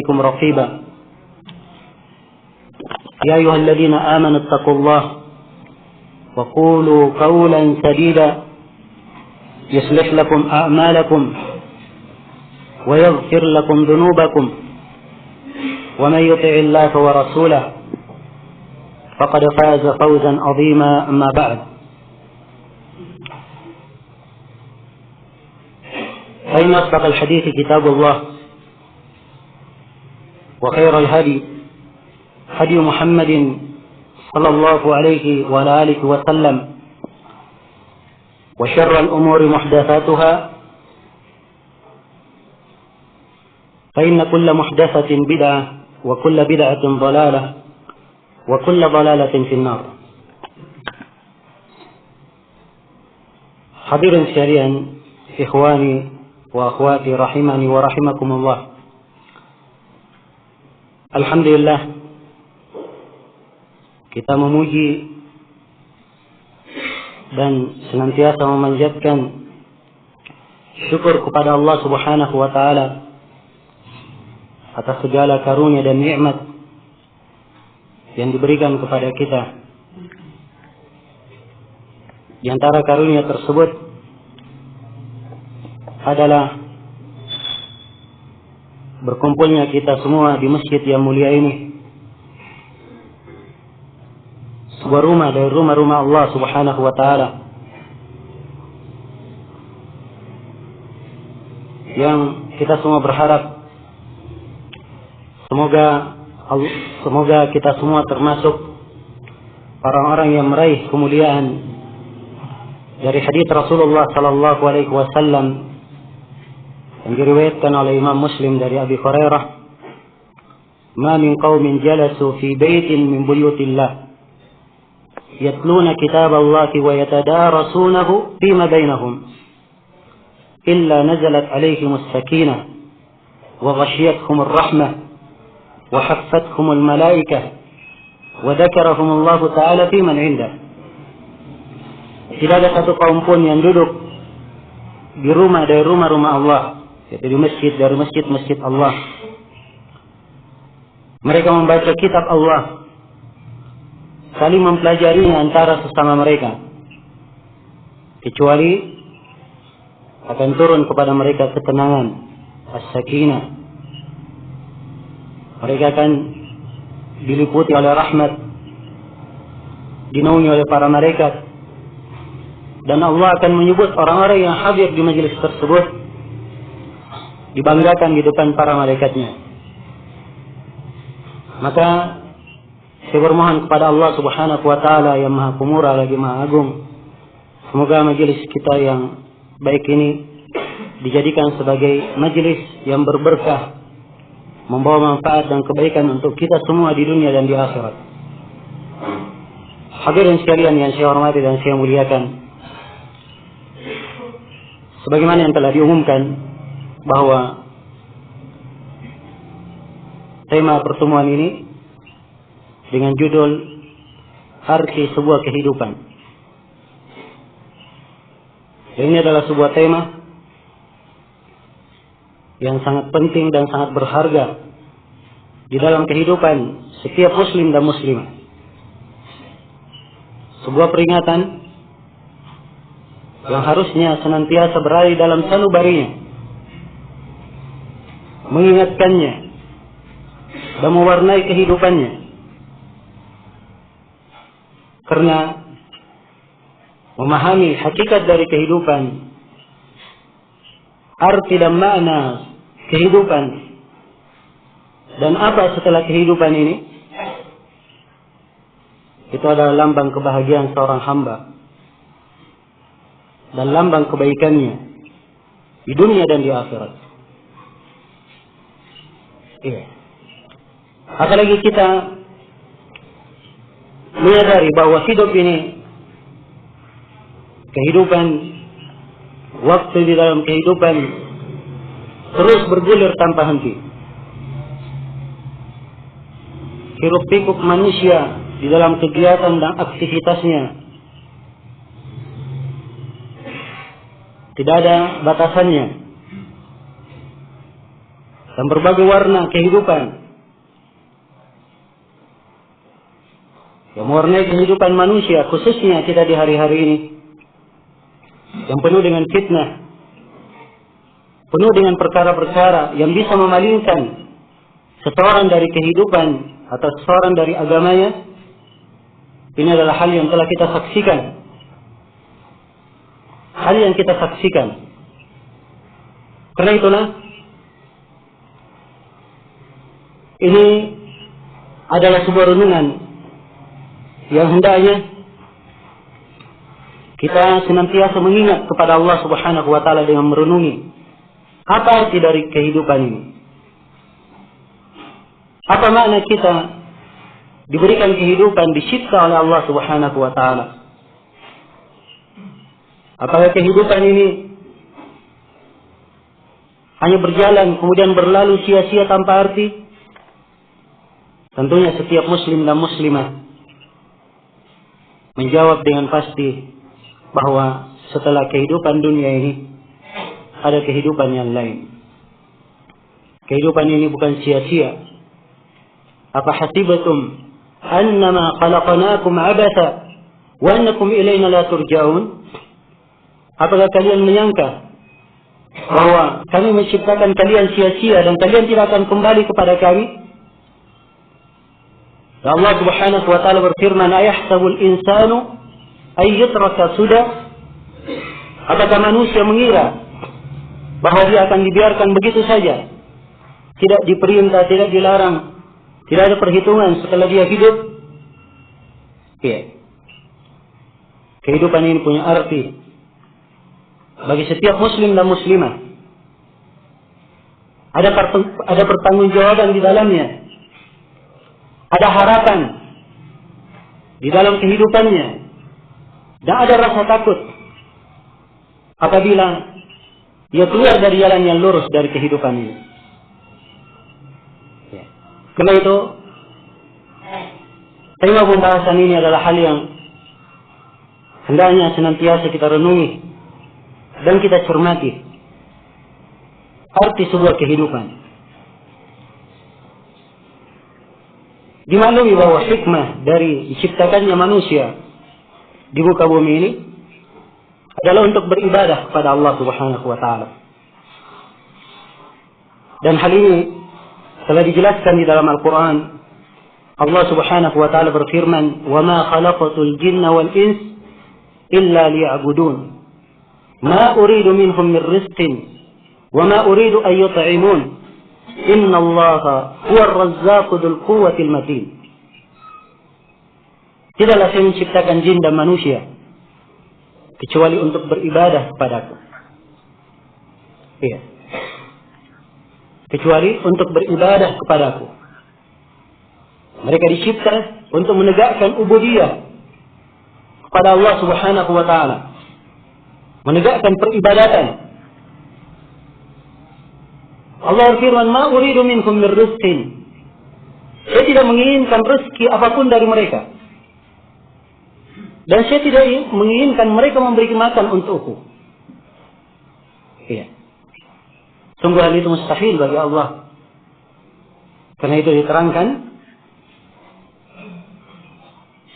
ملائكتكم رقيبا يا أيها الذين آمنوا اتقوا الله وقولوا قولا سديدا يصلح لكم أعمالكم ويغفر لكم ذنوبكم ومن يطع الله ورسوله فقد فاز فوزا عظيما أما بعد فإن أصدق الحديث كتاب الله وخير الهدي هدي محمد صلى الله عليه وعلى آله وسلم وشر الأمور محدثاتها فإن كل محدثة بدعة وكل بدعة ضلالة وكل ضلالة في النار. Hadirin sekalian, ikhwani wa akhwati rahimani wa rahimakumullah. Alhamdulillah, kita memuji dan senantiasa memanjatkan syukur kepada Allah Subhanahu wa taala atas segala karunia dan nikmat yang diberikan kepada kita. Di antara karunia tersebut adalah berkumpulnya kita semua di masjid yang mulia ini, sebuah rumah dari rumah-rumah Allah Subhanahu wa taala yang kita semua berharap semoga kita semua termasuk orang-orang yang meraih kemuliaan dari hadits Rasulullah sallallahu alaihi wasallam yang diriwayatkan oleh Imam Muslim dari Abi Hurairah, "Ma min qaumin jalasu fi baitin min buyutillah yatluna kitaballahi wa yatadarasunahu fima bainahum illa nazalat alaihimus sakinah wa ghashiyatuhumur rahmah wa haffathumul malaikah wa dzakarahumullahu ta'ala fi man 'indah." Tidak ada satu kaum pun yang duduk di rumah dari rumah-rumah Allah, yaitu di masjid dari masjid-masjid Allah, mereka membaca kitab Allah, saling mempelajarinya antara sesama mereka, kecuali akan turun kepada mereka ketenangan, as-sakinah. Mereka akan diliputi oleh rahmat, dinaungi oleh para malaikat, dan Allah akan menyebut orang-orang yang hadir di majelis tersebut dibanggakan di depan para malaikatnya. Maka saya bermohon kepada Allah Subhanahu wa taala yang Maha Pemurah lagi Maha Agung, semoga majelis kita yang baik ini dijadikan sebagai majelis yang berberkah, membawa manfaat dan kebaikan untuk kita semua di dunia dan di akhirat. Hadirin sekalian yang saya hormati dan saya muliakan, sebagaimana yang telah diumumkan bahwa tema pertemuan ini dengan judul Arti Sebuah Kehidupan. Ini adalah sebuah tema yang sangat penting dan sangat berharga di dalam kehidupan setiap muslim dan muslimah. Sebuah peringatan yang harusnya senantiasa berada dalam sanubarinya, mengingatkannya dan mewarnai kehidupannya. Karena memahami hakikat dari kehidupan, arti dan makna kehidupan, dan apa setelah kehidupan ini, itu adalah lambang kebahagiaan seorang hamba dan lambang kebaikannya di dunia dan di akhirat. Iya. Apalagi kita menyadari bahwa hidup ini, kehidupan, waktu di dalam kehidupan terus bergulir tanpa henti. Hiruk pikuk manusia di dalam kegiatan dan aktivitasnya tidak ada batasannya. dan berbagai warna kehidupan yang mewarnai kehidupan manusia, khususnya kita di hari-hari ini, yang penuh dengan fitnah, penuh dengan perkara-perkara yang bisa memalingkan seseorang dari kehidupan atau seseorang dari agamanya. Ini adalah hal yang telah kita saksikan. Hal yang kita saksikan. Karena itulah, ini adalah sebuah renungan yang hendaknya kita senantiasa mengingat kepada Allah Subhanahu wa taala dengan merenungi apa arti dari kehidupan ini. Apa makna kita diberikan kehidupan, dicipta oleh Allah Subhanahu wa taala? Apakah kehidupan ini hanya berjalan kemudian berlalu sia-sia tanpa arti? Tentunya setiap muslim dan muslimah menjawab dengan pasti bahwa setelah kehidupan dunia ini ada kehidupan yang lain. Kehidupan ini bukan sia-sia. Apa hasibatum annama khalaqnakum abatha wa annakum ilaina la turja'un? Apakah kalian menyangka bahwa kami menciptakan kalian sia-sia dan kalian tidak akan kembali kepada kami? Allah Subhanahu wa taala berfirman, "Ayahsabul insanu ay yutraka suda?" Apakah manusia mengira bahwa dia akan dibiarkan begitu saja? Tidak diperintah, tidak dilarang, tidak ada perhitungan setelah dia hidup? Iya. Kehidupan ini punya arti bagi setiap muslim dan muslimah. Ada pertanggungjawaban di dalamnya. Ada harapan di dalam kehidupannya. Dan ada rasa takut apabila dia keluar dari jalan yang lurus dari kehidupan ini. Ya. Karena itu, tema pembahasan ini adalah hal yang hendaknya senantiasa kita renungi dan kita cermati. Arti sebuah kehidupan. Dimaklumi bahwa hikmah dari diciptakannya manusia di muka bumi ini adalah untuk beribadah kepada Allah Subhanahu wa taala. Dan hal ini telah dijelaskan di dalam Al-Qur'an. Allah Subhanahu wa taala berfirman, "Wa ma khalaqatul jinna wal ins illa liya'budun. Ma uridu minhum min rizqin wa ma uridu an yut'imun. Inna Allaha huwa ar-razzaqu dzul quwwatil matin." Tidaklah saya menciptakan jin dan manusia kecuali untuk beribadah kepadaku. Iya. Kecuali untuk beribadah kepadaku. Mereka dicipta untuk menegakkan ubudiyah kepada Allah Subhanahu wa taala. Menegakkan peribadatan. Allah berfirman, "Ma uridu minkum min rizqin." Saya tidak menginginkan rezeki apapun dari mereka. Dan saya tidak menginginkan mereka memberi makan untukku. Iya. Sungguh hal itu mustahil bagi Allah. Karena itu diterangkan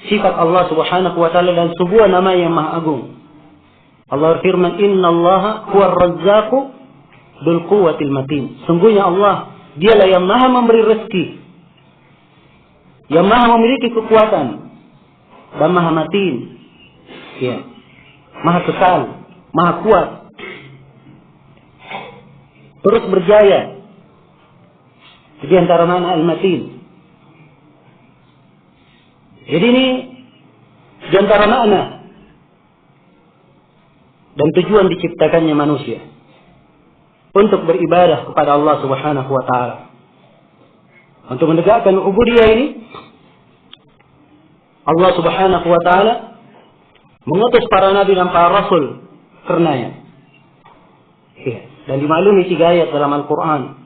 sifat Allah Subhanahu wa taala dan sebuah nama yang maha agung. Allah berfirman, "Innallaha huwar razzaqu dzul quwwatil matin." Sungguhnya Allah, dialah yang maha memberi rezeki, yang maha memiliki kekuatan, dan maha matin, ya, maha kekal, maha kuat, terus berjaya. Di antara makna al-matin. Jadi ini di antara makna dan tujuan diciptakannya manusia untuk beribadah kepada Allah Subhanahu wa taala. Untuk menegakkan ubudiyah ini, Allah Subhanahu wa taala mengutus para nabi dan para rasul karenanya. Ya, dan dimaklumi 3 ayat dalam Al-Qur'an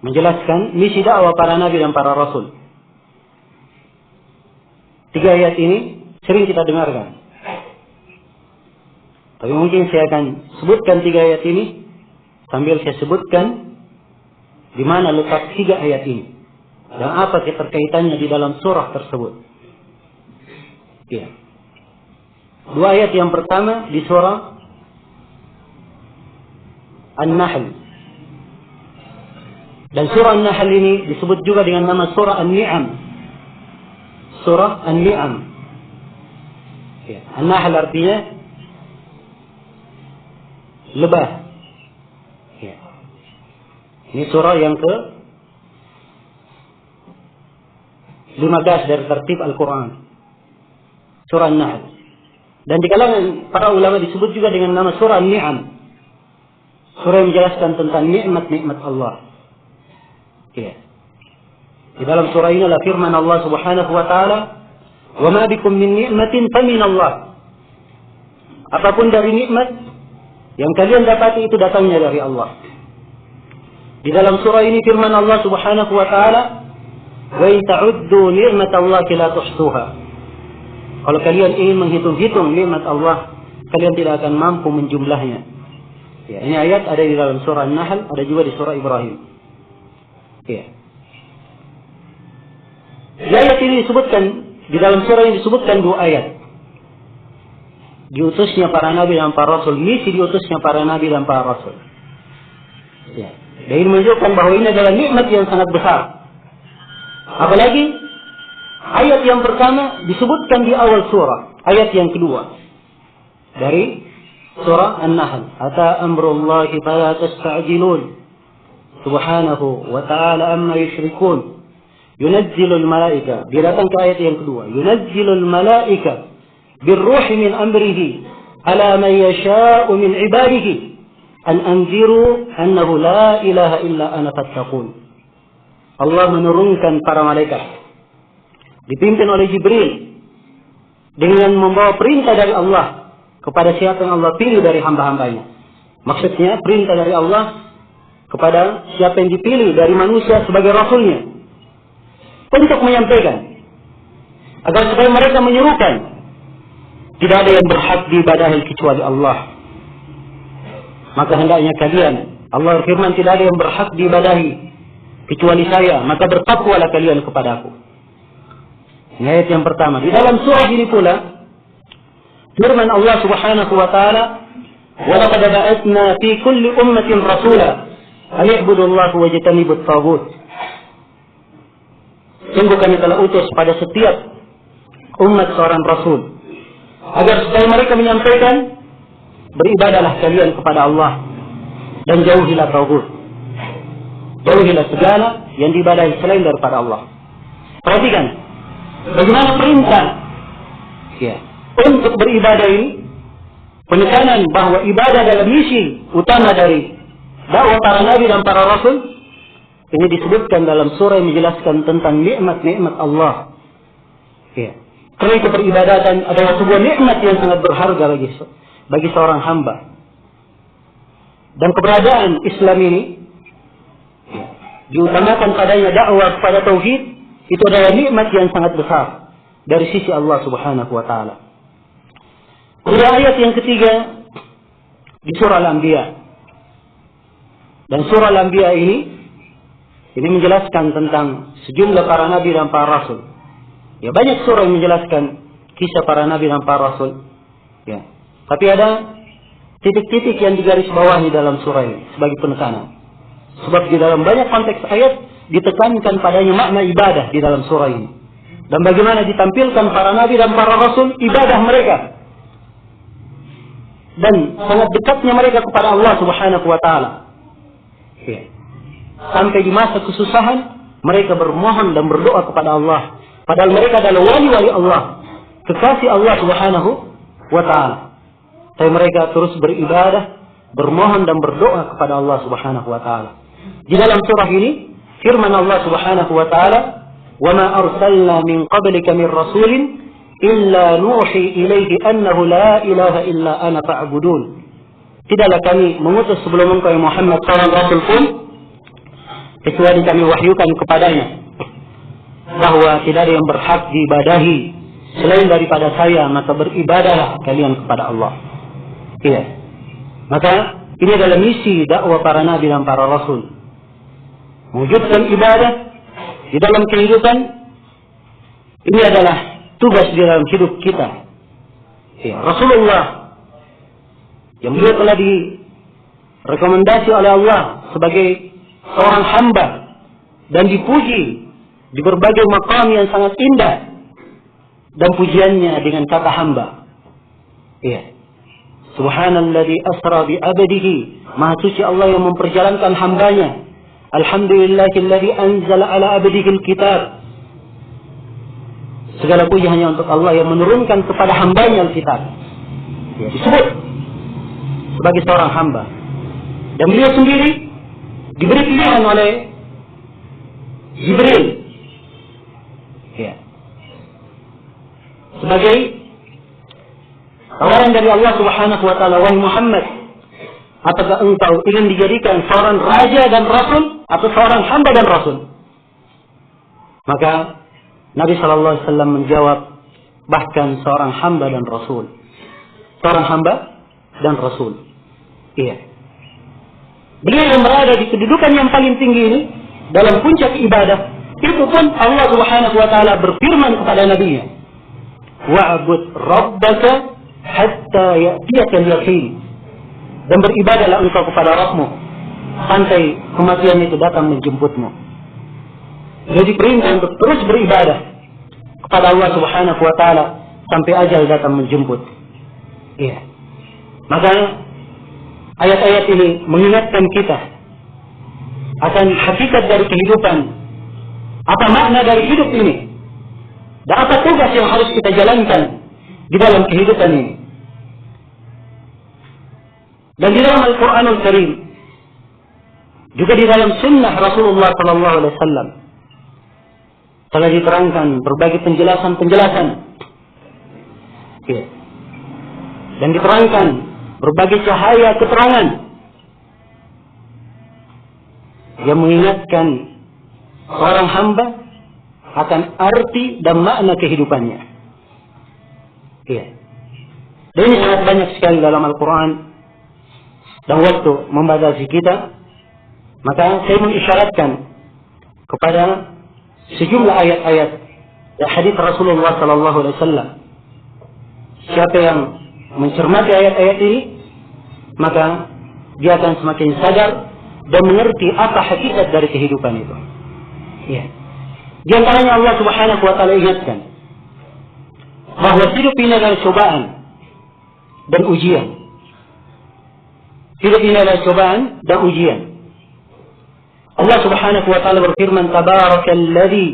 menjelaskan misi dakwah para nabi dan para rasul. 3 ayat ini sering kita dengarkan. Tapi mungkin saya akan sebutkan 3 ayat ini sambil saya sebutkan Di mana letak 3 ayat ini? Dan apa keterkaitannya di dalam surah tersebut? Ya. 2 ayat yang pertama di surah An-Nahl. Dan surah An-Nahl ini disebut juga dengan nama surah An-Ni'am. Surah An-Ni'am. Ya. An-Nahl artinya lebah. Ya. Ini surah yang ke 15 dari tertib Al-Quran. Surah An-Nahl. Dan di kalangan para ulama disebut juga dengan nama surah An-Ni'am. Surah yang menjelaskan tentang nikmat-nikmat Allah. Ya. Di dalam surah ini adalah firman Allah Subhanahu wa taala, "Wa ma bikum min ni'matin fa min Allah." Apapun dari nikmat yang kalian dapati itu datangnya dari Allah. Di dalam surah ini firman Allah Subhanahu wa taala, "Wa in ta'uddu ni'matallahi la tuhsuha." Kalau kalian ingin menghitung-hitung nikmat Allah, kalian tidak akan mampu menjumlahnya. Ya, ini ayat ada di dalam surah An-Nahl, ada juga di surah Ibrahim. Ya. Di ayat ini disebutkan, di dalam surah ini disebutkan 2 ayat. Diutusnya para nabi dan para rasul, misi diutusnya para nabi dan para rasul. Ya. Dan ini menunjukkan bahwa ini adalah nikmat yang sangat besar. Apalagi ayat yang pertama disebutkan di awal surah, ayat yang kedua dari surah An-Nahl, "Ata amrullahi fala tasta'jilun. Subhanahu wa ta'ala amma yushrikun. Yunazzilul malaika." Dia datang ke ayat yang kedua, "Yunazzilul malaika birruhi min amrihi ala man yasha'u min ibadihi an anziru annahu la ilaha illa ana fattaqun." Allah menurunkan para malaikat dipimpin oleh Jibril dengan membawa perintah dari Allah kepada siapa yang Allah pilih dari hamba-hambanya. Maksudnya perintah dari Allah kepada siapa yang dipilih dari manusia sebagai rasulnya untuk menyampaikan agar supaya mereka menyerukan tidak ada yang berhak diibadahi kecuali Allah. Maka hendaknya kalian, Allah berfirman, tidak ada yang berhak diibadahi kecuali saya, maka bertakwalah kalian kepadaku. Ini ayat yang pertama. Di dalam surah ini pula firman Allah Subhanahu wa taala, "Wa laqad ba'atsna fi kulli ummatin rasula an i'budullaha wajtanibut taghut." Sungguh kami telah utus pada setiap umat seorang rasul agar supaya mereka menyampaikan, beribadahlah kalian kepada Allah dan jauhilah taghut. Jauhilah segala yang diibadahi selain daripada Allah. Perhatikan bagaimana perintah untuk beribadah ini, penekanan bahwa ibadah adalah misi utama dari dakwah para nabi dan para rasul. Ini disebutkan dalam surah yang menjelaskan tentang nikmat-nikmat Allah. Ya. Karena itu peribadatan adalah sebuah nikmat yang sangat berharga bagi seorang hamba. Dan keberadaan Islam ini diutamakan padanya dakwah kepada tauhid, itu adalah nikmat yang sangat besar dari sisi Allah Subhanahu wa taala. Kemudian ayat yang ketiga di surah Al-Anbiya. Dan surah Al-Anbiya ini menjelaskan tentang sejumlah para nabi dan para rasul. Ya, banyak surah yang menjelaskan kisah para nabi dan para rasul. Ya. Tapi ada titik-titik yang digarisbawahi dalam surah ini sebagai penekanan. Sebab di dalam banyak konteks ayat ditekankan padanya makna ibadah di dalam surah ini. Dan bagaimana ditampilkan para nabi dan para rasul ibadah mereka. Dan sangat dekatnya mereka kepada Allah Subhanahu wa taala. Ya. Sampai di masa kesusahan mereka bermohon dan berdoa kepada Allah. Padahal mereka adalah wali-wali Allah, kekasih Allah Subhanahu wa taala. Tapi mereka terus beribadah, bermohon dan berdoa kepada Allah Subhanahu wa taala. Di dalam surah ini firman Allah Subhanahu wa taala, "Wa ma arsalna min qablika min rasulin illa nuhi ilaihi annahu la ilaha illa ana fa'budun." Tidaklah kami mengutus sebelum engkau Muhammad seorang rasul pun kecuali kami wahyukan kepadanya bahwa tidak ada yang berhak diibadahi selain daripada saya, maka beribadahlah kalian kepada Allah. Iya. Maka ini adalah misi dakwah para nabi dan para rasul. mewujudkan ibadah di dalam kehidupan. Ini adalah tugas di dalam hidup kita. Ya, Rasulullah yang beliau telah direkomendasi oleh Allah sebagai seorang hamba dan dipuji di berbagai maqam yang sangat indah, dan pujiannya dengan kata hamba. Ya. Subhanalladzi asra bi 'abdihi, Maha suci Allah yang memperjalankan hambanya. Alhamdulillahilladzi anzala 'ala 'abdihi al-kitab. Segala puji hanya untuk Allah yang menurunkan kepada hambanya Alkitab. Ya, disebut sebagai seorang hamba. Dan beliau sendiri diberi pilihan oleh Jibril. Ya. Sebagai tawaran dari Allah Subhanahu wa taala, wahai Muhammad, apakah engkau ingin dijadikan seorang raja dan rasul atau seorang hamba dan rasul? Maka Nabi sallallahu alaihi wasallam menjawab, bahkan seorang hamba dan rasul. Seorang hamba dan rasul. Iya. Beliau yang berada di kedudukan yang paling tinggi ini dalam puncak ibadah, itu pun Allah Subhanahu wa taala berfirman kepada nabinya, wa'bud rabbaka hatta ya'tiyaka al-yaqin. Dan beribadahlah engkau kepada Rabbmu sampai kematian itu datang menjemputmu. Jadi perintah untuk terus beribadah kepada Allah Subhanahu wa taala sampai ajal datang menjemput. Iya. Maka ayat-ayat ini mengingatkan kita akan hakikat dari kehidupan. Apa makna dari hidup ini? Dan apa tugas yang harus kita jalankan di dalam kehidupan ini? Dan di dalam Al-Quranul Karim, juga di dalam sunnah Rasulullah sallallahu alaihi wasallam, telah diterangkan berbagai penjelasan-penjelasan. Ya. Dan diterangkan berbagai cahaya keterangan yang mengingatkan seorang hamba akan arti dan makna kehidupannya. Ya. Dan ini sangat banyak sekali dalam Al-Quran, dan waktu membatasi kita, maka saya mengisyaratkan kepada sejumlah ayat-ayat dan hadis Rasulullah sallallahu alaihi wasallam. Siapa yang mencermati ayat-ayat ini, maka dia akan semakin sadar dan mengerti apa hakikat dari kehidupan itu. Ya. Di antaranya Allah Subhanahu wa taala ingatkan bahwa hidup ini adalah cobaan dan ujian. Hidup ini adalah cobaan dan ujian. Allah Subhanahu wa taala berfirman, Tabarakalladzi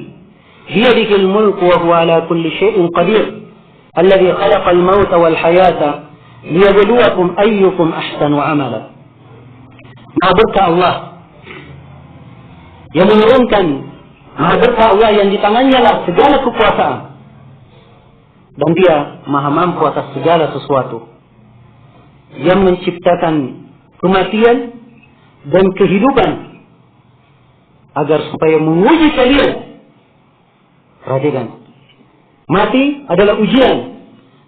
biyadihil mulku wa huwa ala kulli syai'in qadir, alladzi khalaqal mauta wal hayata liyabluwakum ayyukum ahsanu amala. Maha berkah Allah yang menurunkan, maha berkah Allah yang di tangannya lah segala kekuasaan, dan dia maha mampu atas segala sesuatu, yang menciptakan kematian dan kehidupan agar supaya menguji kalian. Perhatikan, mati adalah ujian,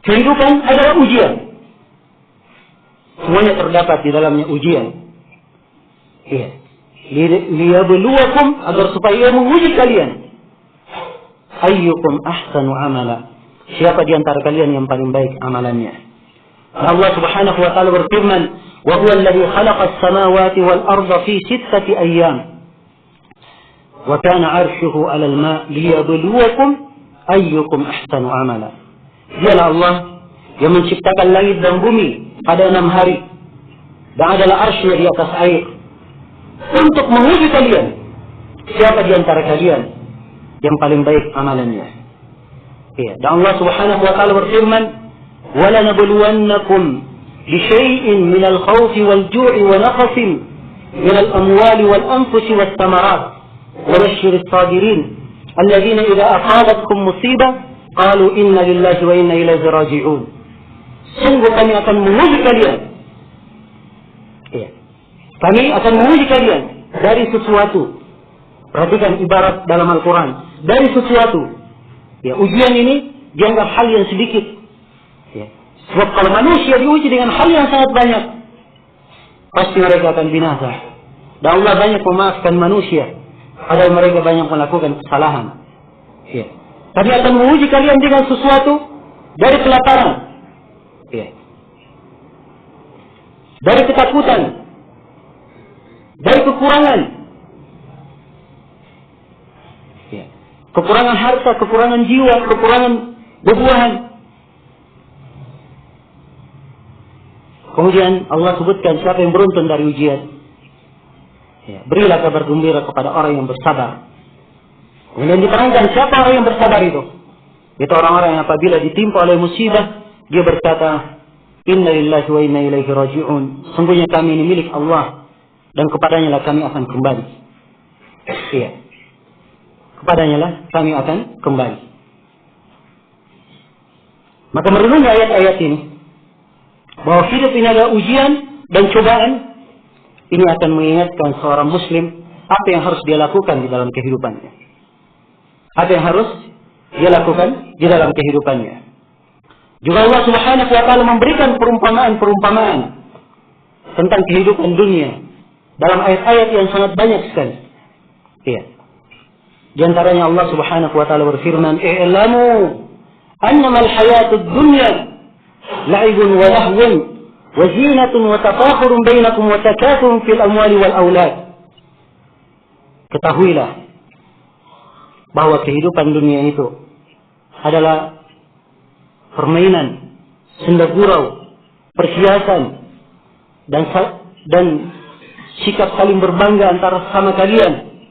kehidupan adalah ujian, semuanya terdapat di dalamnya ujian. Iya. Liyabluwakum, agar supaya menguji kalian. Ayyukum ahsanu amala, siapa di antara kalian yang paling baik amalannya. Allah Subhanahu wa taala berfirman, wa huwa alladhi khalaqa as-samawati wal arda fi 6 ayyam wa kana 'arshuhu 'alal ma' liyabluwakum ayyukum ahsanu amala. Dialah Allah yang menciptakan langit dan bumi pada 6 hari, dan adalah arsy di atas air, untuk menguji kalian siapa di antara kalian yang paling baik amalannya. Ya, dan Allah Subhanahu wa taala berfirman, "Wala nabluwannakum bi syai'in minal khawfi wal ju'i wa naqsin minal amwali wal anfusi was thamarat wa bashshiris sabirin alladhina idza asabatkum musibah qalu inna lillahi wa inna ilaihi raji'un." Sungguh kami akan menguji kalian. Ya. Kami akan menguji kalian dari sesuatu. Perhatikan ibarat dalam Al-Quran, dari sesuatu. Ya, ujian ini dianggap hal yang sedikit. Ya. Sebab kalau manusia diuji dengan hal yang sangat banyak, pasti mereka akan binasa. Dan Allah banyak memaafkan manusia Padahal mereka banyak melakukan kesalahan. Ya. Tapi akan menguji kalian dengan sesuatu dari kelaparan. Ya. Dari ketakutan. Dari kekurangan. Ya. Kekurangan harta, kekurangan jiwa, kekurangan buah-buahan. Kemudian Allah sebutkan siapa yang beruntung dari ujian. Ya, berilah kabar gembira kepada orang yang bersabar. Kemudian diterangkan siapa orang yang bersabar itu. Itu orang-orang yang apabila ditimpa oleh musibah, dia berkata, Inna lillahi wa inna ilaihi raji'un. Sungguhnya kami ini milik Allah dan kepadanya lah kami akan kembali. Iya. Kepadanya lah kami akan kembali. Maka merenungi ayat-ayat ini, bahwa hidup ini adalah ujian dan cobaan, ini akan mengingatkan seorang muslim apa yang harus dia lakukan di dalam kehidupannya. Apa yang harus dia lakukan di dalam kehidupannya. Juga Allah Subhanahu wa taala memberikan perumpamaan-perumpamaan tentang kehidupan dunia dalam ayat-ayat yang sangat banyak sekali. Iya. Di antaranya Allah Subhanahu wa taala berfirman, "I'lamu annama al-hayatud dunya la'ibun wa lahwun wa zinatun wa tafakhurun bainakum wa takathurun fil amwali wal aulad." Ketahuilah bahwa kehidupan dunia itu adalah permainan, senda gurau, perhiasan, dan sikap saling berbangga antara sama kalian,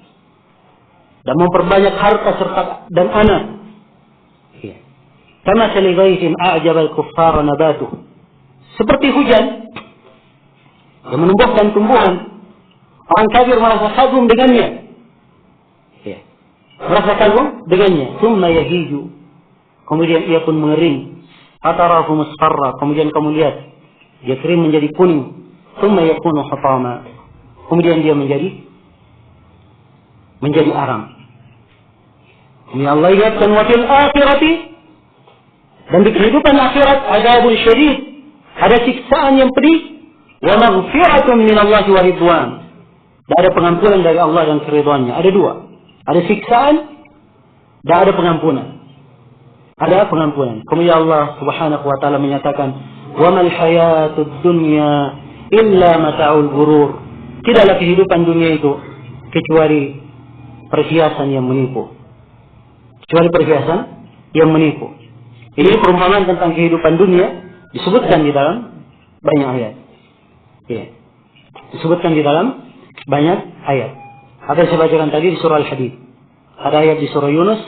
dan memperbanyak harta serta dan anak. Kama salighaithin a'jabal kuffara nabatuh. Seperti hujan yang menumbuhkan tumbuhan, orang kafir merasa kagum dengannya. Merasa kagum dengannya. Thumma yahiju. Kemudian ia pun mengering. Atarahu musfarra. Kemudian kamu lihat dia kering menjadi kuning. Thumma yakunu hutama. Kemudian dia menjadi arang. Kemudian Allah ingatkan wa fil akhirati, dan di kehidupan akhirat adzabun syadid, ada siksaan yang pedih, wa maghfiratun minallahi wa ridwan. Dan ada pengampunan dari Allah dan keridhaannya. Ada dua. Ada siksaan dan ada pengampunan. Ada pengampunan. Kemudian Allah Subhanahu wa taala menyatakan, "Wa mal hayatud dunya illa mata'ul ghurur." Tidaklah kehidupan dunia itu kecuali perhiasan yang menipu. Kecuali perhiasan yang menipu. Ini perumpamaan tentang kehidupan dunia disebutkan di dalam banyak ayat. Ya. Disebutkan di dalam banyak ayat. Ada yang saya bacakan tadi di surah Al-Hadid. Ada ayat di surah Yunus.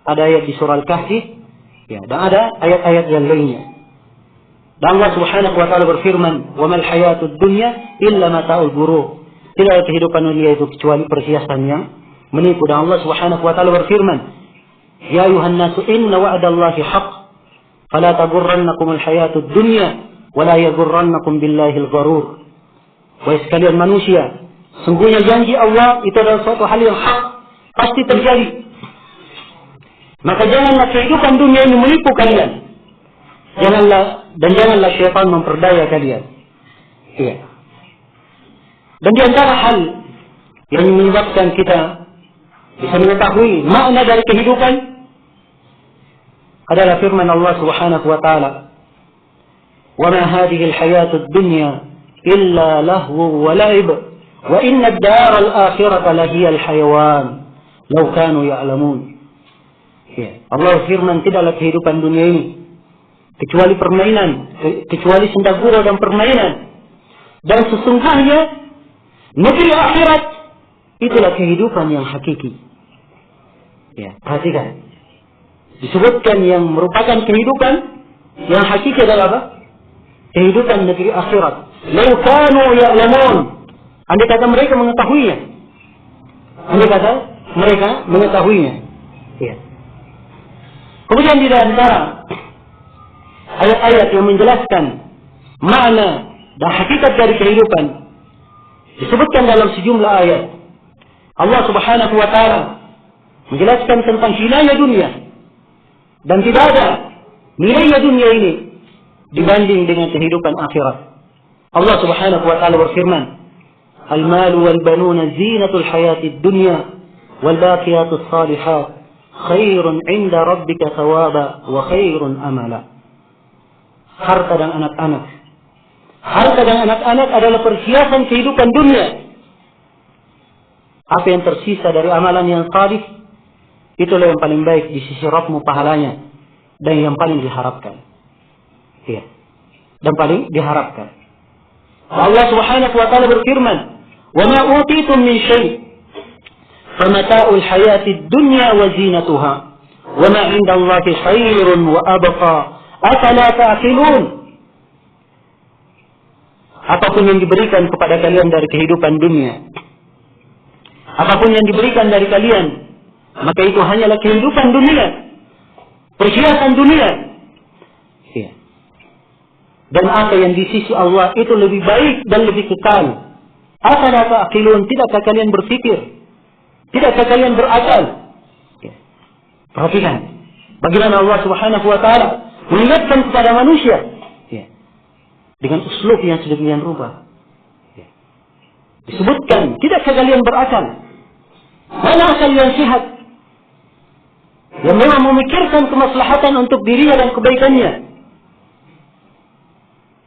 Ada ayat di surah Al-Kahfi. Ya, dan ada ayat-ayat yang lainnya. Dan Allah Subhanahu wa taala berfirman, "Wa mal hayatud dunya illa mata'ul ghurur." Tidak kehidupan dunia itu kecuali perhiasan yang menipu. Dan Allah Subhanahu wa taala berfirman, "Ya ayuhan nasu inna wa'dallahi haqq, fala taghurrannakumul hayatud dunya wa la yaghurrannakum billahil gharur." Wahai sekalian manusia, sungguhnya janji Allah itu adalah suatu hal yang hak, pasti terjadi. Maka janganlah kehidupan dunia ini menipu kalian. Janganlah syaitan memperdaya kalian. Iya. Dan di antara hal yang menyebabkan kita bisa mengetahui makna dari kehidupan adalah firman Allah Subhanahu wa taala, "Wa ma hadhihi al-hayatud dunya illa lahu wa la'ib, wa inna ad-dara al-akhirata lahiyal hayawan law kanu ya'lamun." Ya, Allah firman, tidaklah kehidupan dunia ini kecuali permainan, kecuali senda gurau dan permainan. Dan sesungguhnya negeri akhirat itulah kehidupan yang hakiki. Ya, perhatikan. Disebutkan yang merupakan kehidupan yang hakiki adalah apa? Kehidupan negeri akhirat. Law kanu ya'lamun. Andai kata mereka mengetahuinya. Andai kata mereka mengetahuinya. Ya. Kemudian di antara ayat-ayat yang menjelaskan makna dan hakikat dari kehidupan disebutkan dalam sejumlah ayat. Allah Subhanahu wa taala menjelaskan tentang hinanya dunia, dan tidak ada nilainya dunia ini dibanding dengan kehidupan akhirat. Allah Subhanahu wa taala berfirman, "Al-malu wal banuna zinatul hayatid dunya wal baqiyatus shalihat khairun 'inda rabbika thawaba wa khairun amala. Harta dan anak-anak. Harta dan anak-anak adalah perhiasan kehidupan dunia. Apa yang tersisa dari amalan yang salih, itulah yang paling baik di sisi Rabbmu pahalanya dan yang paling diharapkan. Iya. Dan paling diharapkan. Allah Subhanahu wa taala berfirman, "Wa ma utitum min syai' famata'ul hayatid dunya wa zinatuha wa ma 'indallahi khairun wa abqa afala ta'qilun." Apapun yang diberikan kepada kalian dari kehidupan dunia, apapun yang diberikan dari kalian, maka itu hanyalah kehidupan dunia, perhiasan dunia. Ya. Dan apa yang di sisi Allah itu lebih baik dan lebih kekal. Afala ta'qilun, tidakkah kalian berpikir? Tidakkah kalian berakal? Ya. Perhatikan bagaimana Allah Subhanahu wa taala mengingatkan kepada manusia, ya, dengan uslub yang sedemikian rupa. Ya. Disebutkan, tidakkah kalian berakal? Mana akal yang sehat, yang memang memikirkan kemaslahatan untuk dirinya dan kebaikannya?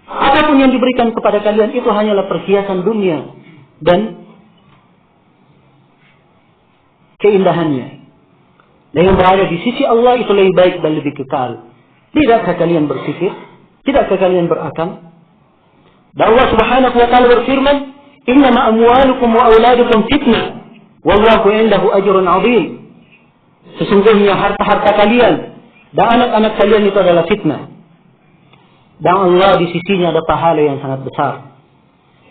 Apapun yang diberikan kepada kalian itu hanyalah perhiasan dunia dan keindahannya. Dan yang berada di sisi Allah itu lebih baik dan lebih kekal. Tidakkah kalian berpikir? Tidakkah kalian berakal? Dan Allah Subhanahu wa taala berfirman, "Innama amwalukum wa auladukum fitnah, wallahu 'indahu ajrun 'azim." Sesungguhnya harta-harta kalian dan anak-anak kalian itu adalah fitnah. Dan Allah di sisinya ada pahala yang sangat besar.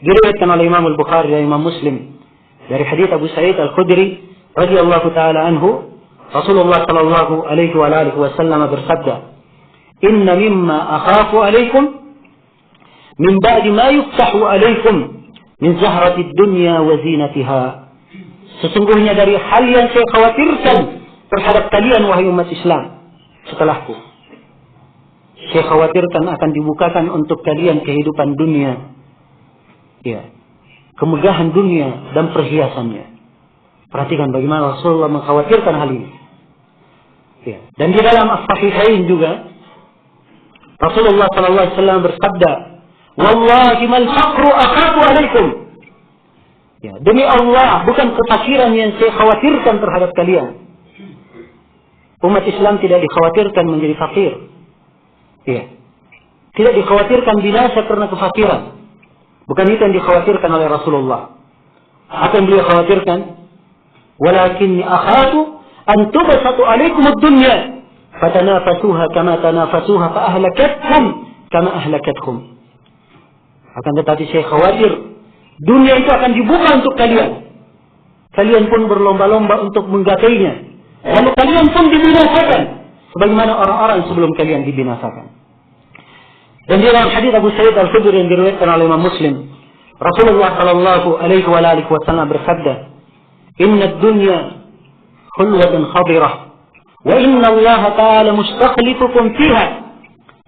Diriwayatkan oleh Imam Al-Bukhari dan Imam Muslim dari hadits Abu Sa'id Al-Khudri radhiyallahu taala anhu, Rasulullah sallallahu alaihi wa alihi wasallam bersabda, "Inna mimma akhafu alaikum min ba'di ma yuftahu alaikum min zahratid dunya wa zinatiha." Sesungguhnya dari hal yang saya khawatirkan terhadap kalian wahai umat Islam setelahku, saya khawatirkan akan dibukakan untuk kalian kehidupan dunia, ya, kemegahan dunia dan perhiasannya. Perhatikan bagaimana Rasulullah mengkhawatirkan hal ini. Ya. Dan di dalam As-Sahihain juga Rasulullah sallallahu alaihi wasallam bersabda, "Wallahi mal faqru akhafu alaikum." Ya, demi Allah, bukan kefakiran yang saya khawatirkan terhadap kalian. Umat Islam tidak dikhawatirkan menjadi fakir. Ya. Tidak dikhawatirkan binasa karena kefakiran. Bukan itu yang dikhawatirkan oleh Rasulullah. Apa yang beliau khawatirkan? "Walakinni akhafu an tubsatu alaikum ad-dunya fatanafasuha kama tanafasuha fa ahlakatkum kama ahlakatkum." Akan tetapi saya khawatir dunia itu akan dibuka untuk kalian. Kalian pun berlomba-lomba untuk menggapainya. Lalu kalian pun dibinasakan sebagaimana orang-orang sebelum kalian dibinasakan. Dan di dalam hadits Abu Sa'id Al-Khudri yang diriwayatkan oleh Imam Muslim, Rasulullah sallallahu alaihi wa alihi wasallam bersabda, "Inna ad-dunya khulwatun khadirah wa inna Allah ta'ala mustakhlifukum fiha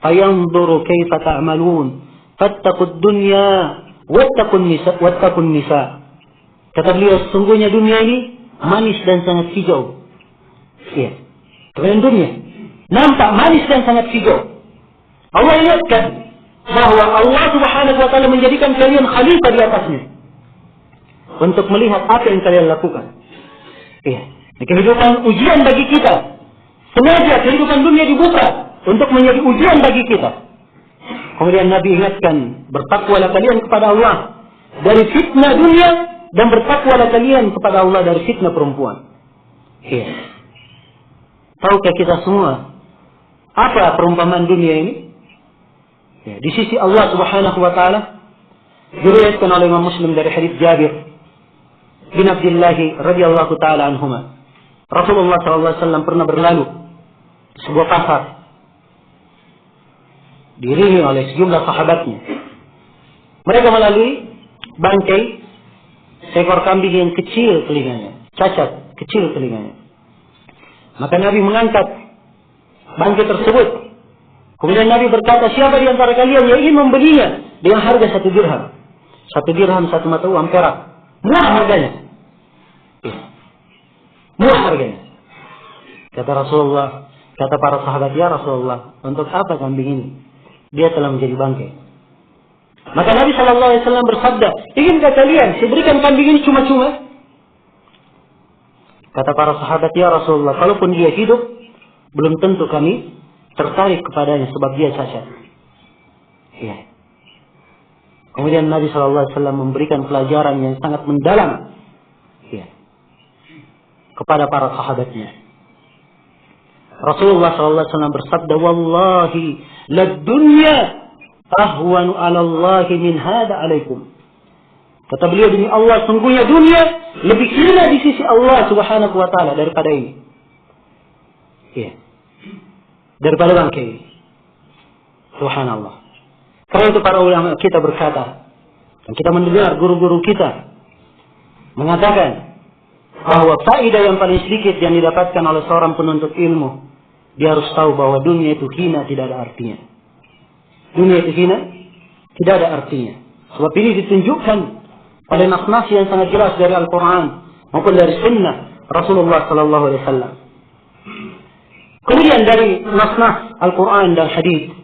fayanzuru kaifa ta'malun fattaqud dunya wattaqun nisa." Kata beliau, sesungguhnya dunia ini manis dan sangat hijau. Ya. Kalian dunia nampak manis dan sangat hijau. Allah ingatkan bahwa Allah Subhanahu wa taala menjadikan kalian khalifah di atasnya untuk melihat apa yang kalian lakukan. Ya. Kehidupan ujian bagi kita. Sengaja kehidupan dunia dibuka untuk menjadi ujian bagi kita. Kemudian Nabi ingatkan, bertakwalah kalian kepada Allah dari fitnah dunia dan bertakwalah kalian kepada Allah dari fitnah perempuan. Ya. Tahukah kita semua apa perumpamaan dunia ini? Ya, di sisi Allah Subhanahu wa taala diriwayatkan oleh Imam Muslim dari hadits Jabir bin Abdullah radhiyallahu taala anhuma. Rasulullah sallallahu alaihi wasallam pernah berlalu di sebuah pasar diiringi oleh sejumlah sahabatnya. Mereka melalui bangkai seekor kambing yang kecil telinganya, cacat, kecil telinganya. Maka Nabi mengangkat bangkai tersebut. Kemudian Nabi berkata, siapa di antara kalian yang ingin membelinya dengan harga 1 dirham? 1 dirham 1 mata uang perak. Murah harganya. Murah harganya. Kata Rasulullah, kata para sahabat, ya Rasulullah, untuk apa kambing ini? Dia telah menjadi bangkai. Maka Nabi SAW bersabda, inginkah kalian saya berikan kambing ini cuma-cuma? Kata para sahabat, ya Rasulullah, kalaupun dia hidup, belum tentu kami tertarik kepadanya sebab dia cacat. Ya. Kemudian Nabi SAW memberikan pelajaran yang sangat mendalam, ya, kepada para sahabatnya. Rasulullah SAW bersabda, wallahi lad dunya ahwanu 'ala Allah min hada 'alaikum. Kata beliau, demi Allah, sungguhnya dunia lebih hina di sisi Allah Subhanahu wa taala daripada ini. Iya. Daripada bangkai ini. Subhanallah. Karena itu para ulama kita berkata, dan kita mendengar guru-guru kita mengatakan bahwa faedah yang paling sedikit yang didapatkan oleh seorang penuntut ilmu, dia harus tahu bahwa dunia itu hina, tidak ada artinya. Dunia itu hina, tidak ada artinya. Sebab ini ditunjukkan oleh nas-nas yang sangat jelas dari Al-Quran maupun dari Sunnah Rasulullah Sallallahu Alaihi Wasallam. Kemudian dari nas-nas Al-Quran dan Hadis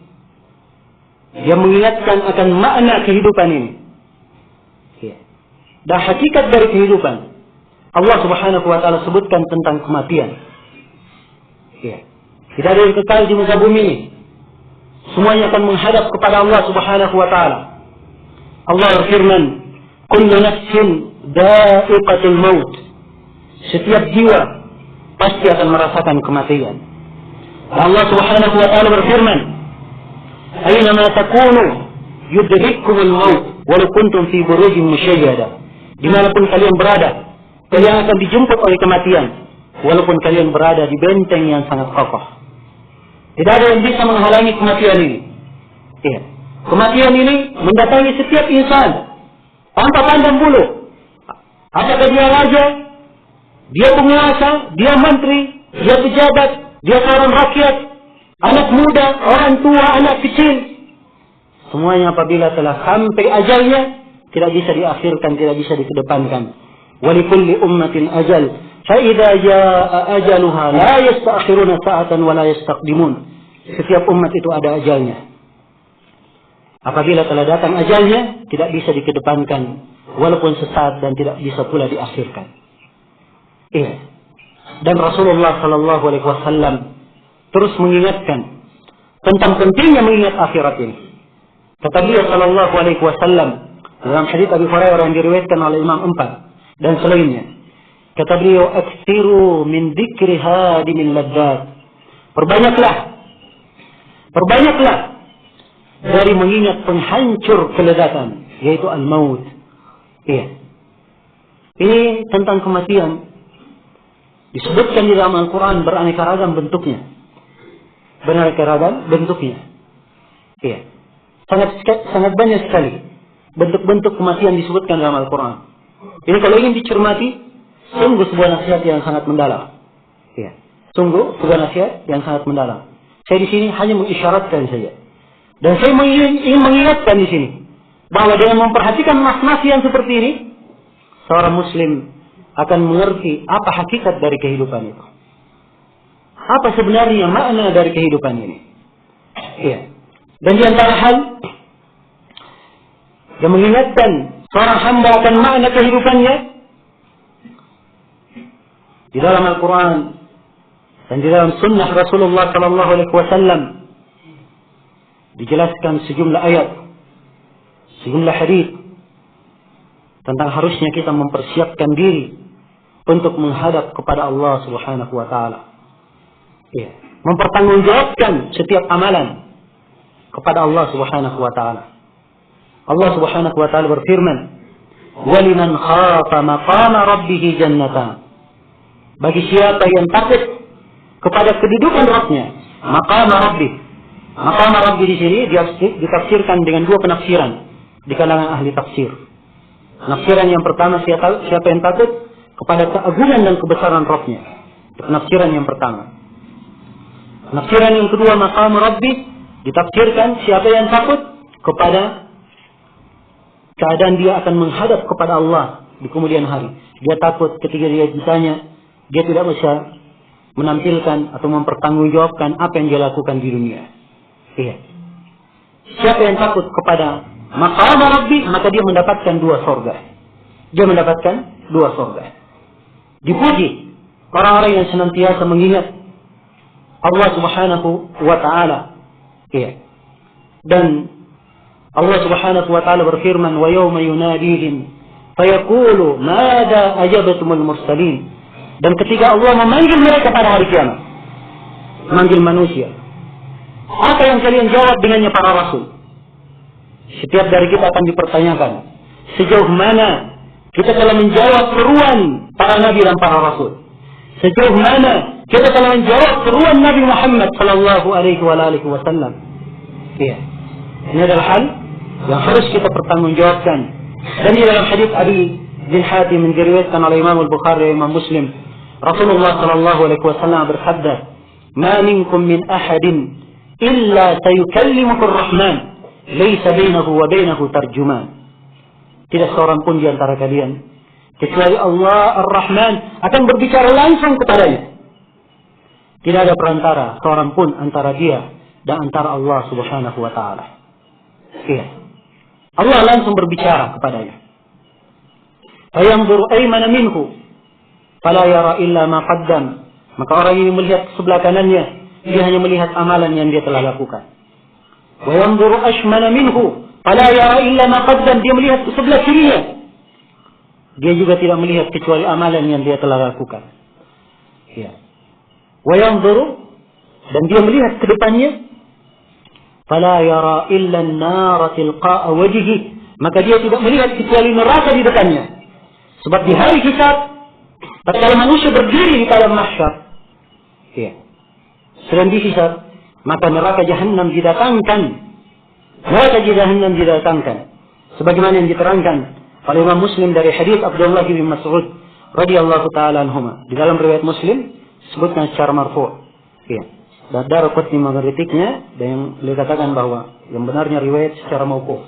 yang mengingatkan akan makna kehidupan ini, dan hakikat dari kehidupan. Allah Subhanahu Wa Taala sebutkan tentang kematian. Tidak ada yang kekal di muka bumi ini. Semuanya akan menghadap kepada Allah Subhanahu Wa Taala. Allah berfirman, kullu nafsin dha'iqatul maut. Setiap jiwa pasti akan merasakan kematian. Allah Subhanahu wa taala berfirman, "Aina ma takunu yudrikkumul maut walau kuntum fi burujin musyayyada." Dimanapun kalian berada, kalian akan dijemput oleh kematian walaupun kalian berada di benteng yang sangat kokoh. Tidak ada yang bisa menghalangi kematian ini. Iya. Kematian ini mendatangi setiap insan tanpa pandang bulu. Apakah dia raja, dia penguasa, dia menteri, dia pejabat, dia seorang rakyat, anak muda, orang tua, anak kecil. Semuanya apabila telah sampai ajalnya, tidak bisa diakhirkan, tidak bisa dikedepankan. Walikulli ummatin ajal. Fa'idha ja'a ajaluha la yasta'khiruna sa'atan wa la yastaqdimun. Setiap umat itu ada ajalnya. Apabila telah datang ajalnya, tidak bisa dikedepankan, walaupun sesaat, dan tidak bisa pula diakhirkan. Iya. Dan Rasulullah Sallallahu Alaihi Wasallam terus mengingatkan tentang pentingnya mengingat akhirat ini. Kata beliau Sallallahu Alaihi Wasallam dalam hadits Abu Hurairah yang diriwayatkan oleh Imam 4 dan selainnya. Kata beliau, "Aktsiru min dzikri hadimil ladzat." Perbanyaklah dari mengingat penghancur kelezatan, yaitu al-maut. Iya. Ini tentang kematian. Disebutkan di dalam Al-Quran beraneka ragam bentuknya. Iya. Sangat banyak sekali bentuk-bentuk kematian disebutkan dalam Al-Quran. Ini kalau ingin dicermati, sungguh sebuah nasihat yang sangat mendalam. Iya. Sungguh sebuah nasihat yang sangat mendalam. Saya di sini hanya mengisyaratkan saja. Dan saya ingin mengingatkan di sini bahwa dengan memperhatikan nas-nas yang seperti ini, seorang muslim akan mengerti apa hakikat dari kehidupan itu. Apa sebenarnya makna dari kehidupan ini. Iya. Dan di antara hal yang mengingatkan seorang hamba akan makna kehidupannya, di dalam Al-Quran dan di dalam Sunnah Rasulullah Sallallahu Alaihi Wasallam dijelaskan sejumlah ayat, sejumlah hadis tentang harusnya kita mempersiapkan diri untuk menghadap kepada Allah Subhanahu wa taala. Ya, mempertanggungjawabkan setiap amalan kepada Allah Subhanahu wa taala. Allah Subhanahu wa taala berfirman, "Waliman khafa maqama rabbih jannatan." Bagi siapa yang takut kepada kedudukan Rabb-nya, maqama rabbih. Maqama rabbih di sini ditafsirkan dengan dua penafsiran di kalangan ahli tafsir. Penafsiran yang pertama, siapa yang takut kepada keagungan dan kebesaran Rabb-nya. Penafsiran yang pertama. Penafsiran yang kedua, maqam rabbi, ditafsirkan siapa yang takut kepada keadaan dia akan menghadap kepada Allah di kemudian hari. Dia takut ketika dia ditanya dia tidak bisa menampilkan atau mempertanggungjawabkan apa yang dia lakukan di dunia. Iya. Siapa yang takut kepada maqam Rabbi, maka dia mendapatkan 2 surga. Dia mendapatkan 2 surga. Dipuji orang-orang yang senantiasa mengingat Allah Subhanahu wa taala. Iya. Dan Allah Subhanahu wa taala berfirman, "Wa yawma yunadihim fayaqulu madza ajabatumul mursalin." Dan ketika Allah memanggil mereka pada hari kiamat, memanggil manusia, apa yang kalian jawab dengannya para rasul? Setiap dari kita akan dipertanyakan, sejauh mana kita telah menjawab seruan para nabi dan para rasul? Sejauh mana kita telah menjawab seruan Nabi Muhammad sallallahu alaihi wasallam? Iya. Ini adalah hal yang harus kita pertanggungjawabkan. Dan di dalam hadis Abi bin Hatim yang diriwayatkan oleh Imam Al-Bukhari dan Imam Muslim, Rasulullah sallallahu alaihi wasallam bersabda, "Ma minkum min ahadin illa sayukallimuhu ar-Rahman, laisa bainahu wa bainahu tarjuman." Tidak seorang pun di antara kalian kecuali Allah Ar-Rahman akan berbicara langsung kepadanya. Tidak ada perantara seorang pun antara dia dan antara Allah Subhanahu wa taala. Iya. Allah langsung berbicara kepadanya. Fayanzuru aymana minhu fala yara illa ma qaddam. Maka orang ini melihat sebelah kanannya, dia hanya melihat amalan yang dia telah lakukan. Wa yanzuru ashmana minhu fala yara illa ma qaddam. Dia melihat sebelah kirinya, dia juga tidak melihat kecuali amalan yang dia telah lakukan. Ya. Wa yanzuru, dan dia melihat ke depannya, fala yara illa an-nar tilqa'a wajhihi. Maka dia tidak melihat kecuali neraka di depannya. Sebab di hari hisab, tatkala manusia berdiri di padang mahsyar, ya, sedang dihisab, maka neraka jahanam didatangkan. Neraka jahanam didatangkan. Sebagaimana yang diterangkan oleh Imam Muslim dari hadis Abdullah bin Mas'ud radhiyallahu taala anhuma. Di dalam riwayat Muslim disebutkan secara marfu'. Ya. Dan Daraqutni mengkritiknya dan yang beliau katakan bahwa yang benarnya riwayat secara mauquf.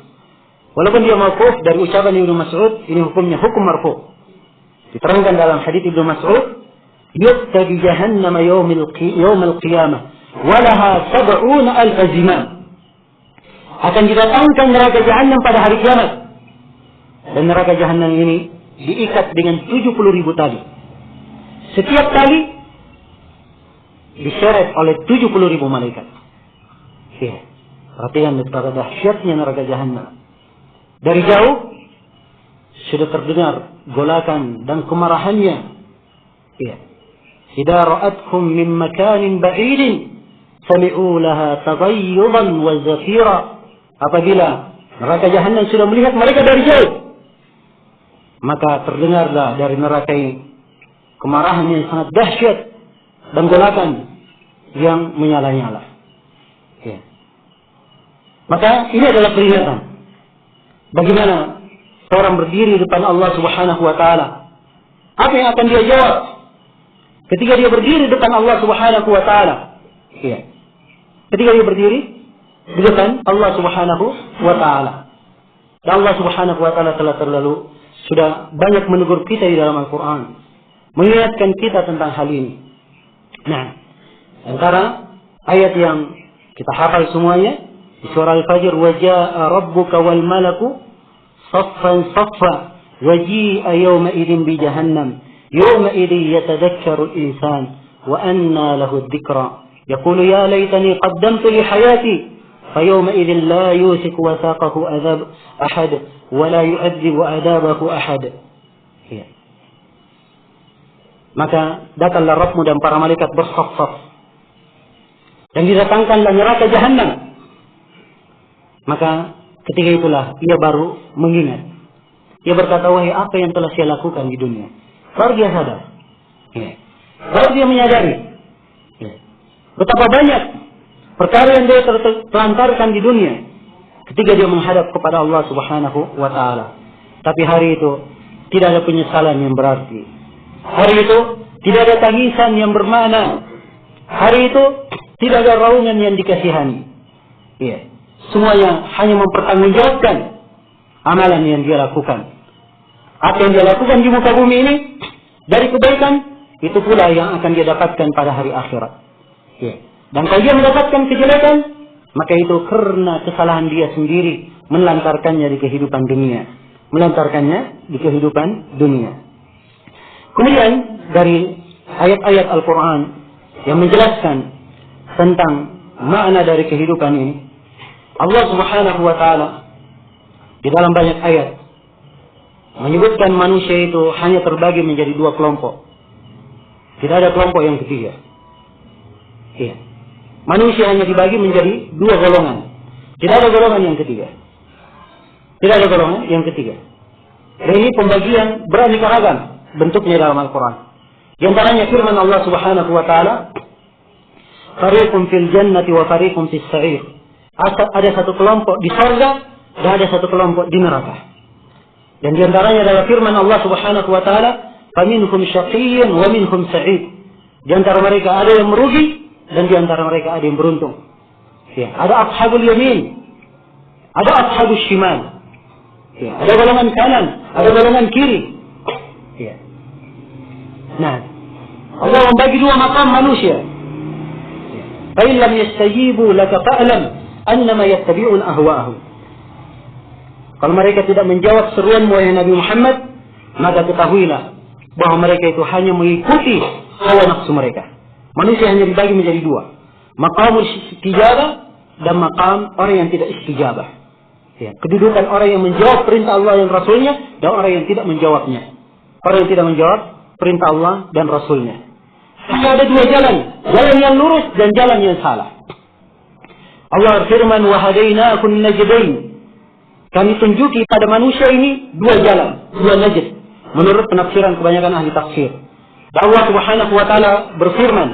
Walaupun dia mauquf dari ucapan Ibnu Mas'ud, ini hukumnya hukum marfu'. Diterangkan dalam hadis Ibnu Mas'ud, "Yu'ta bi jahannam yaumil qiyamah wa laha 70,000 zimam." Akan didatangkan neraka jahanam pada hari kiamat. Dan neraka jahanam ini diikat dengan 70.000 tali. Setiap tali diseret oleh 70.000 malaikat. Ya. Perhatikan betapa dahsyatnya neraka jahanam. Dari jauh sudah terdengar golakan dan kemarahannya. Ya. Idza ra'atkum min makanin ba'idin sami'u laha taghayyudan wa zafira. Apabila neraka jahanam sudah melihat mereka dari jauh, maka terdengarlah dari neraka ini kemarahan yang sangat dahsyat dan golakan yang menyala-nyala. Ya. Maka ini adalah peringatan. Bagaimana seorang berdiri di depan Allah Subhanahu wa taala? Apa yang akan dia jawab ketika dia berdiri di depan Allah Subhanahu wa taala? Ya. Ketika dia berdiri di depan Allah Subhanahu wa taala. Dan Allah Subhanahu wa taala telah terlalu sudah banyak menegur kita di dalam Al-Qur'an, mengingatkan kita tentang hal ini. Nah, antara ayat yang kita hafal semuanya di surah Al-Fajr, "Wa jaa'a rabbuka wal malaku saffan saffa wa ji'a yawma idzin bi jahannam yawma idzin yatadhakkaru al-insan wa anna lahu adh-dhikra yaqulu ya laitani qaddamtu li hayati fayawma idzin la yusiku wasaqahu adhab ahad wa la yu'adzibu adabahu ahad." Ya. Maka datanglah Rabbmu dan para malaikat bersaf-saf dan didatangkanlah neraka jahanam. Maka ketika itulah ia baru mengingat. Ia berkata, "Wahai, apa yang telah saya lakukan di dunia?" Baru dia sadar. Ya. Baru dia menyadari. Ya. Betapa banyak perkara yang dia terlantarkan di dunia ketika dia menghadap kepada Allah Subhanahu wa taala. Tapi hari itu tidak ada penyesalan yang berarti. Hari itu tidak ada tangisan yang bermakna. Hari itu tidak ada raungan yang dikasihani. Ya. Semuanya hanya mempertanggungjawabkan amalan yang dia lakukan. Apa yang dia lakukan di muka bumi ini dari kebaikan itu pula yang akan dia dapatkan pada hari akhirat. Ya. Dan kalau dia mendapatkan kejelekan, maka itu karena kesalahan dia sendiri melantarkannya di kehidupan dunia. Kemudian dari ayat-ayat Al-Quran yang menjelaskan tentang makna dari kehidupan ini, Allah Subhanahu wa Ta'ala di dalam banyak ayat menyebutkan manusia itu hanya terbagi menjadi dua kelompok. Tidak ada kelompok yang ketiga. Iya. Manusia hanya dibagi menjadi dua golongan. Tidak ada golongan yang ketiga. Dan ini pembagian beraneka ragam bentuknya dalam Al-Quran. Di antaranya firman Allah Subhanahu wa Ta'ala, "Fariqun fil jannati wa fariqun fis sa'ir." Ada satu kelompok di surga dan ada satu kelompok di neraka. Dan di antaranya adalah firman Allah Subhanahu wa Ta'ala, "Faminhum syaqiyyun wa minhum sa'id." Di antara mereka ada yang merugi dan di antara mereka ada yang beruntung. Ya, ada ashabul yamin, ada ashabul shimal. Ya, ada golongan kanan, ada golongan kiri. Ya. Nah, Allah membagi dua makam manusia. Fa in lam yastajibu laka fa'lam annama yattabi'un ahwa'ahum. Kalau mereka tidak menjawab seruanmu wahai Nabi Muhammad, maka ketahuilah bahwa mereka itu hanya mengikuti hawa nafsu mereka. Manusia hanya dibagi menjadi dua. Maqamul istijabah dan maqam orang yang tidak istijabah. Ya, kedudukan orang yang menjawab perintah Allah dan Rasulnya dan orang yang tidak menjawabnya. Orang yang tidak menjawab perintah Allah dan Rasulnya. Ada dua jalan. Jalan yang lurus dan jalan yang salah. Allah berfirman, "Wa hadainakum najdain." Kami tunjuki pada manusia ini dua jalan, dua najd. Menurut penafsiran kebanyakan ahli tafsir. Dan Allah Subhanahu wa Ta'ala berfirman,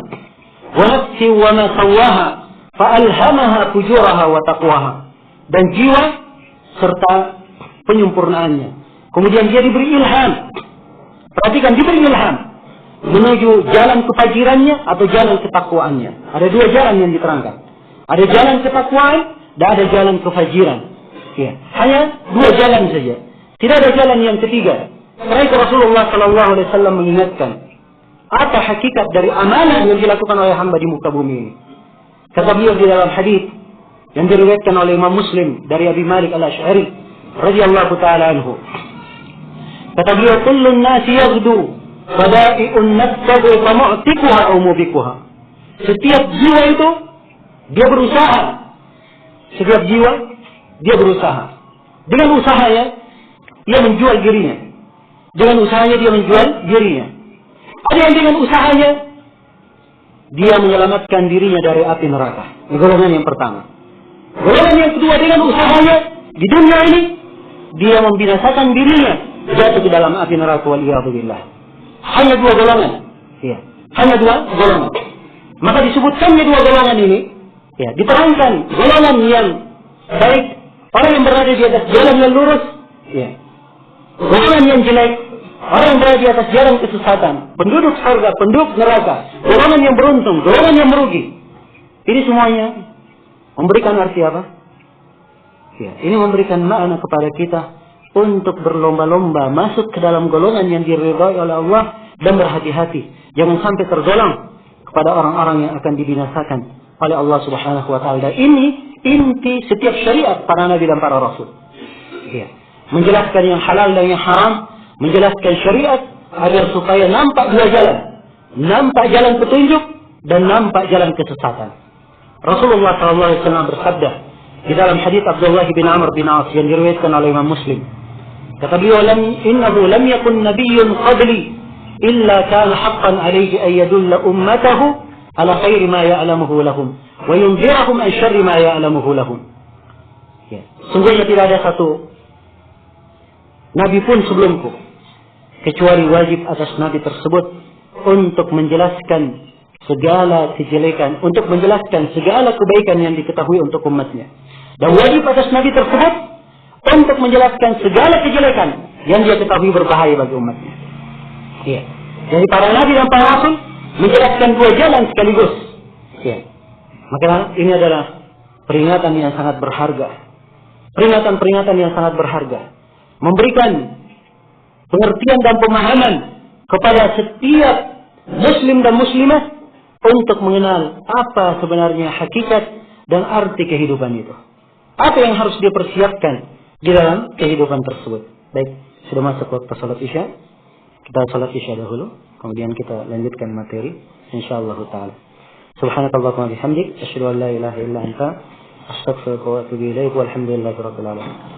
"Wa nafsi wa ma sawwaha fa alhamaha fujuraha wa taqwaha." Dan jiwa serta penyempurnaannya. Kemudian dia diberi ilham. Perhatikan, diberi ilham menuju jalan kefajirannya atau jalan ketakwaannya. Ada dua jalan yang diterangkan. Ada jalan ketakwaan dan ada jalan kefajiran. Ya, hanya dua jalan saja. Tidak ada jalan yang ketiga. Karena Rasulullah sallallahu alaihi wasallam mengingatkan apa hakikat dari amanah yang dilakukan oleh hamba di muka bumi ini. Kata beliau di dalam hadis yang diriwayatkan oleh Imam Muslim dari Abi Malik Al-Asy'ari radhiyallahu taala anhu. Kata beliau, "Kullun nasi yaghdu fada'i'un nafsahu fa mu'tikuha aw mubikuha." Setiap jiwa itu dia berusaha. Setiap jiwa dia berusaha. Dengan usahanya dia menjual dirinya. Dengan usahanya dia menjual dirinya. Ada yang dengan usahanya dia menyelamatkan dirinya dari api neraka. Ini golongan yang pertama. Golongan yang kedua, dengan usahanya di dunia ini dia membinasakan dirinya jatuh ke dalam api neraka, waliyadzubillah. Hanya dua golongan. Ya, hanya dua golongan. Maka disebutkannya dua golongan ini, ya, diterangkan golongan yang baik, orang yang berada di atas jalan yang lurus, ya. Golongan yang jelek, orang yang berada di atas jalan kesesatan, penduduk surga, penduduk neraka, golongan yang beruntung, golongan yang merugi. Ini semuanya memberikan arti apa? Ya, ini memberikan makna kepada kita untuk berlomba-lomba masuk ke dalam golongan yang diridhai oleh Allah dan berhati-hati. Jangan sampai tergolong kepada orang-orang yang akan dibinasakan oleh Allah Subhanahu wa Ta'ala. Ini inti setiap syariat para nabi dan para rasul. Ya. Menjelaskan yang halal dan yang haram, menjelaskan syariat agar supaya nampak dua jalan. Nampak jalan petunjuk dan nampak jalan kesesatan. Rasulullah SAW bersabda di dalam hadits Abdullah bin Amr bin As yang diriwayatkan oleh Imam Muslim. Kata beliau, "Innahu lam yakun nabiyyun qabli illa kana haqqan alayhi an yadulla ummatahu ala khairi ma ya'lamuhu lahum wa yunzirahum an syarri ma ya'lamuhu lahum." Ya. Sungguhnya tidak ada satu nabi pun sebelumku kecuali wajib atas nabi tersebut untuk menjelaskan segala kejelekan, untuk menjelaskan segala kebaikan yang diketahui untuk umatnya. Dan wajib atas nabi tersebut untuk menjelaskan segala kejelekan yang dia ketahui berbahaya bagi umatnya. Ya. Jadi para nabi dan para rasul menjelaskan dua jalan sekaligus. Ya. Maka ini adalah peringatan yang sangat berharga. Peringatan-peringatan yang sangat berharga. Memberikan pengertian dan pemahaman kepada setiap muslim dan muslimah untuk mengenal apa sebenarnya hakikat dan arti kehidupan itu. Apa yang harus dipersiapkan di dalam kehidupan tersebut. Baik, sudah masuk waktu salat Isya. Kita salat Isya dahulu, kemudian kita lanjutkan materi insyaallah taala. Subhanakallahumma wa bihamdik, asyhadu an la ilaha illa anta, astaghfiruka wa atubu ilaik, walhamdulillahirabbil alamin.